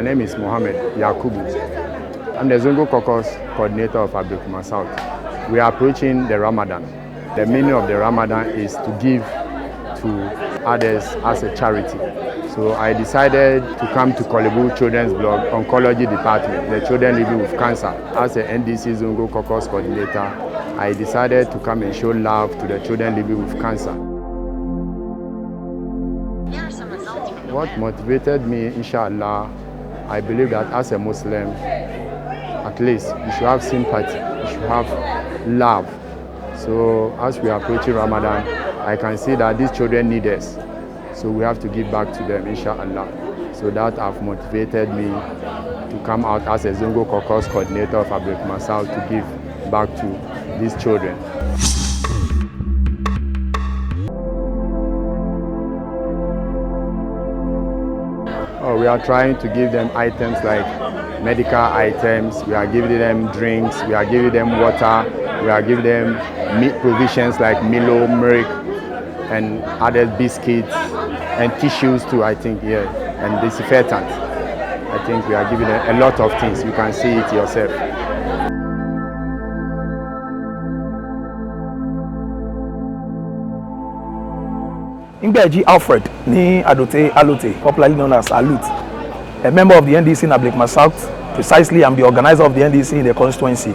name is Mohammed Yakubu. I'm the Zongo Caucus coordinator of Ablekum South. We are approaching the Ramadan. The meaning of the Ramadan is to give to others as a charity. So I decided to come to Korle Children's Blog Oncology Department, the children living with cancer. As a NDC Zongo Caucus coordinator, I decided to come and show love to the children living with cancer. What motivated me, inshallah, I believe that as a Muslim, at least you should have sympathy, you should have love. So as we are approaching Ramadan, I can see that these children need us. So we have to give back to them, inshallah. So that have motivated me to come out as a Zongo Caucus coordinator of Ablekum South to give back to these children. We are trying to give them items like medical items, we are giving them drinks, we are giving them water, we are giving them meat provisions like Milo, milk, and other biscuits, and tissues too, I think, yeah, and disinfectants. I think we are giving them a lot of things, you can see it yourself. Ingbeji Alfred ni Adote Alote, popularly known as Alut, a member of the NDC in Ablekum South. Precisely, I'm the organizer of the NDC in the constituency,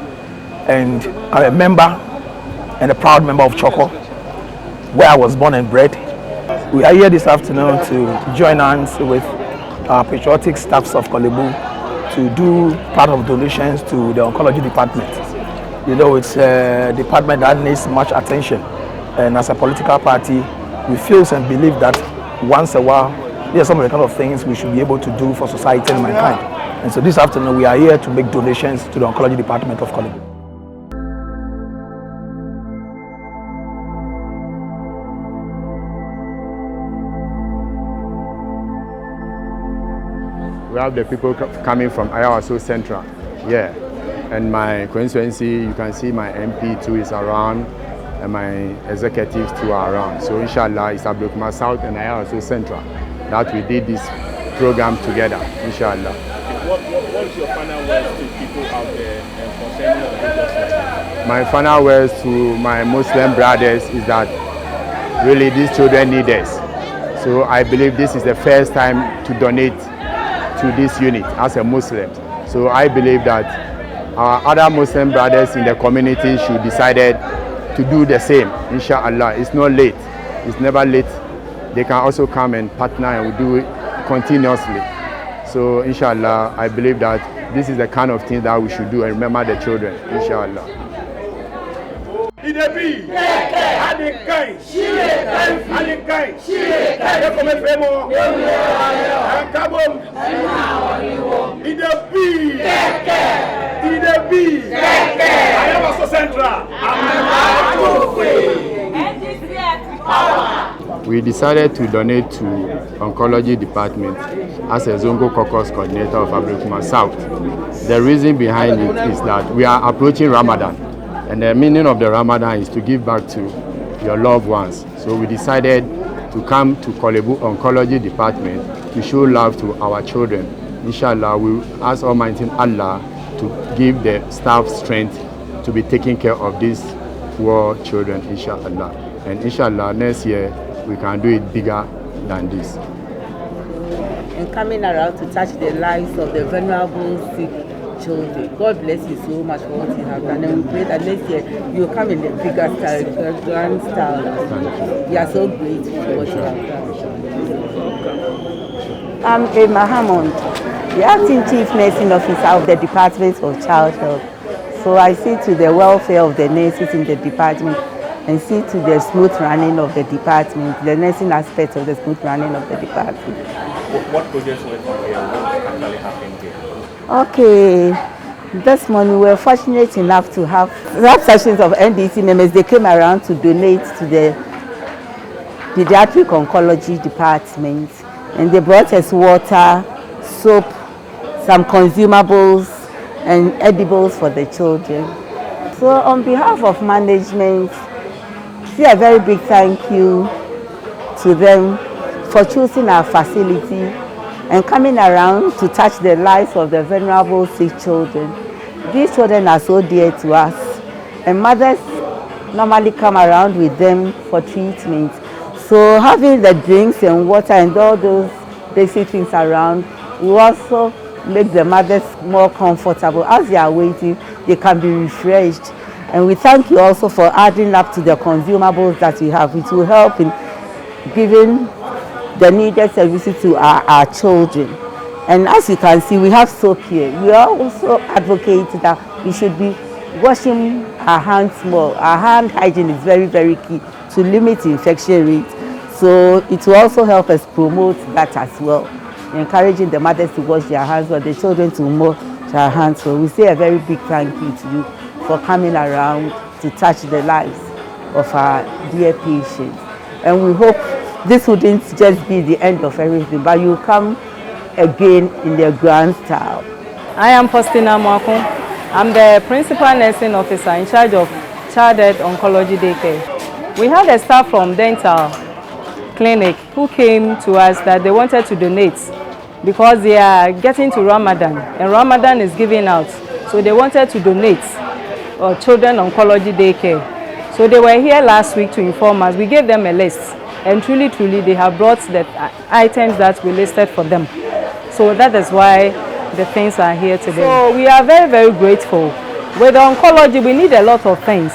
and I'm a member and a proud member of Choco, where I was born and bred. We are here this afternoon to join hands with our patriotic staffs of Korle to do part of donations to the oncology department. You know, it's a department that needs much attention, and as a political party, we feel and believe that once a while, there are some of the kind of things we should be able to do for society and mankind. And so this afternoon, we are here to make donations to the oncology department of Korle. We have the people coming from Ayawaso Central, yeah. And my constituency, you can see my MP too is around, and my executives too are around. So inshallah, it's Ablekum South and Ayawaso Central that we did this program together, inshallah. What's your final words to people out there concerning the religious? My final words to my Muslim brothers is that really these children need us. So I believe this is the first time to donate to this unit as a Muslim. So I believe that our other Muslim brothers in the community should decide to do the same, inshallah. It's not late, it's never late. They can also come and partner and we do it continuously. So inshallah, I believe that this is the kind of thing that we should do and remember the children, inshallah. We decided to donate to oncology department as a Zongo Caucus coordinator of Ablekum South. The reason behind it is that we are approaching Ramadan, and the meaning of the Ramadan is to give back to your loved ones. So we decided to come to Korle Oncology Department to show love to our children. Inshallah, we ask Almighty Allah to give the staff strength to be taking care of these poor children, inshallah. And inshallah, next year, we can do it bigger than this. And coming around to touch the lives of the vulnerable, sick children. God bless you so much for what you have done. And we pray that next year you will come in the bigger style, grand style. We are so grateful for what you have done. I'm Emma Hammond, the acting chief nursing officer of the Department of Child Health. So I see to the welfare of the nurses in the department and see to the smooth running of the department, the nursing aspect of the smooth running of the department. What projects went on here? What actually happened here? Okay, this morning we were fortunate enough to have sessions of NDC members. They came around to donate to the pediatric oncology department, and they brought us water, soap, some consumables, and edibles for the children. So on behalf of management, say a very big thank you to them for choosing our facility and coming around to touch the lives of the vulnerable sick children. These children are so dear to us, and mothers normally come around with them for treatment. So having the drinks and water and all those basic things around will also make the mothers more comfortable. As they are waiting, they can be refreshed. And we thank you also for adding up to the consumables that we have. It will help in giving the needed services to our children. And as you can see, we have soap here. We are also advocate that we should be washing our hands more. Our hand hygiene is very, very key to limit infection rate. So it will also help us promote that as well, encouraging the mothers to wash their hands or the children to wash their hands. So we say a very big thank you to you for coming around to touch the lives of our dear patients. And we hope this wouldn't just be the end of everything, but you'll come again in the grand style. I am Faustina Mwako. I'm the Principal Nursing Officer in charge of Child Health Oncology Daycare. We had a staff from Dental Clinic who came to us that they wanted to donate because they are getting to Ramadan and Ramadan is giving out. So they wanted to donate Children Oncology Daycare. So they were here last week to inform us. We gave them a list and truly they have brought the items that we listed for them. So that is why the things are here today. So we are very, very grateful. With oncology, we need a lot of things.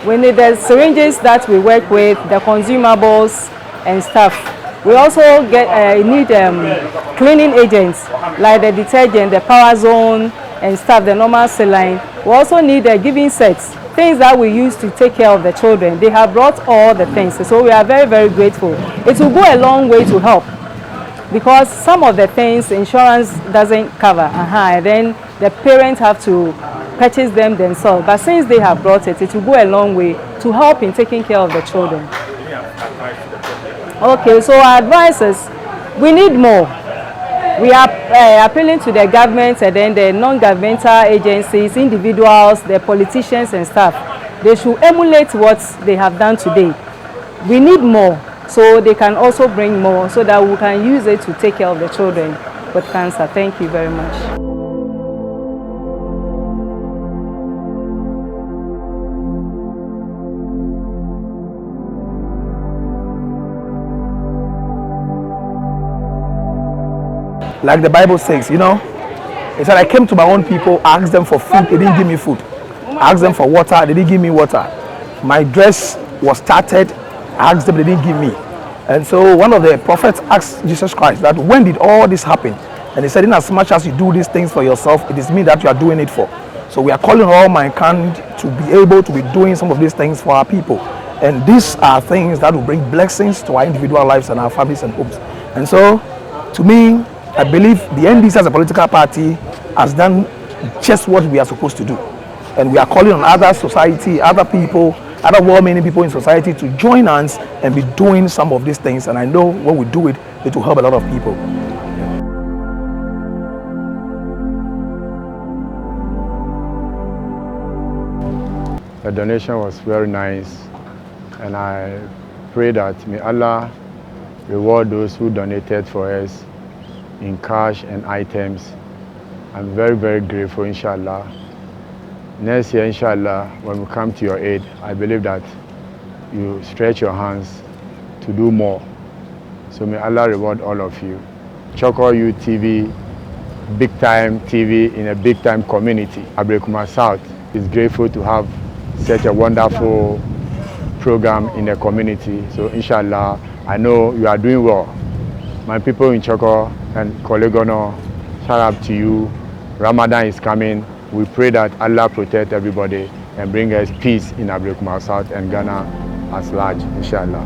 We need the syringes that we work with, the consumables and stuff. We also need cleaning agents like the detergent, the power zone and stuff, the normal saline. We also need the giving sets, things that we use to take care of the children. They have brought all the things. So we are very, very grateful. It will go a long way to help because some of the things insurance doesn't cover. And then the parents have to purchase them themselves. But since they have brought it, it will go a long way to help in taking care of the children. Okay, so our advice is we need more. We are appealing to the government and then the non-governmental agencies, individuals, the politicians and staff. They should emulate what they have done today. We need more, so they can also bring more so that we can use it to take care of the children with cancer. Thank you very much. Like the Bible says, you know, it said, I came to my own people, asked them for food, they didn't give me food. Asked them for water, they didn't give me water. My dress was started, I asked them, they didn't give me. And so one of the prophets asked Jesus Christ that when did all this happen? And he said, in as much as you do these things for yourself, it is me that you are doing it for. So we are calling all mankind to be able to be doing some of these things for our people. And these are things that will bring blessings to our individual lives and our families and homes. And so, to me, I believe the NDC as a political party has done just what we are supposed to do. And we are calling on other society, other people, other well-meaning people in society to join us and be doing some of these things. And I know when we do it, it will help a lot of people. The donation was very nice, and I pray that may Allah reward those who donated for us in cash and items. I'm very, very grateful, inshallah. Next year, inshallah, when we come to your aid, I believe that you stretch your hands to do more. So may Allah reward all of you. Okoe Youth TV, big time TV in a big time community. Ablekum South is grateful to have such a wonderful program in the community. So inshallah, I know you are doing well. My people in Okoe and Korle, shout out to you. Ramadan is coming. We pray that Allah protect everybody and bring us peace in Ablekum South and Ghana as large, inshallah.